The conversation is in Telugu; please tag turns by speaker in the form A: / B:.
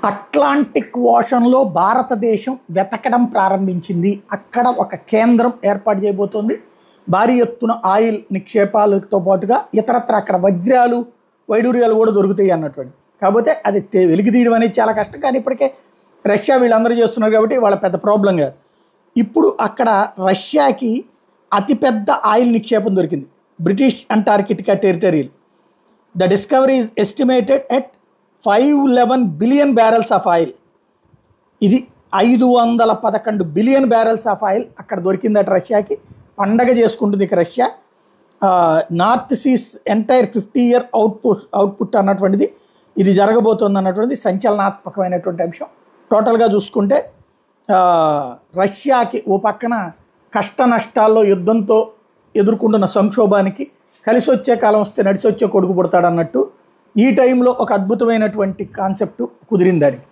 A: అట్లాంటిక్ ఓషన్లో భారతదేశం వెతకడం ప్రారంభించింది. అక్కడ ఒక కేంద్రం ఏర్పాటు చేయబోతోంది. భారీ ఎత్తున ఆయిల్ నిక్షేపాలతో పాటుగా ఇతరత్ర అక్కడ వజ్రాలు వైడూర్యాలు కూడా దొరుకుతాయి అన్నటువంటి. కాకపోతే అది వెలికి తీయడం అనేది చాలా కష్టం. కానీ ఇప్పటికే రష్యా వీళ్ళందరూ చేస్తున్నారు కాబట్టి వాళ్ళ పెద్ద ప్రాబ్లం కాదు. ఇప్పుడు అక్కడ రష్యాకి అతిపెద్ద ఆయిల్ నిక్షేపం దొరికింది, బ్రిటిష్ అంటార్కిటికా టెరిటరీలు. The discovery is estimated at 511 billion barrels of oil. ఇది 511 బిలియన్ బ్యారెల్స్ ఆఫ్ ఆయిల్ అక్కడ దొరికిందట రష్యాకి. పండగ చేసుకుంటుంది ఇక Russia. North seas entire 50-year output అన్నటువంటిది ఇది జరగబోతోంది అన్నటువంటిది సంచలనాత్మకమైనటువంటి అంశం. టోటల్గా చూసుకుంటే రష్యాకి ఓ పక్కన కష్ట నష్టాల్లో యుద్ధంతో ఎదుర్కొంటున్న సంక్షోభానికి కలిసి వచ్చే కాలం వస్తే నడిచి వచ్చే కొడుకు పుడతాడన్నట్టు ఈ టైంలో ఒక అద్భుతమైనటువంటి కాన్సెప్ట్ కుదిరింది దానికి.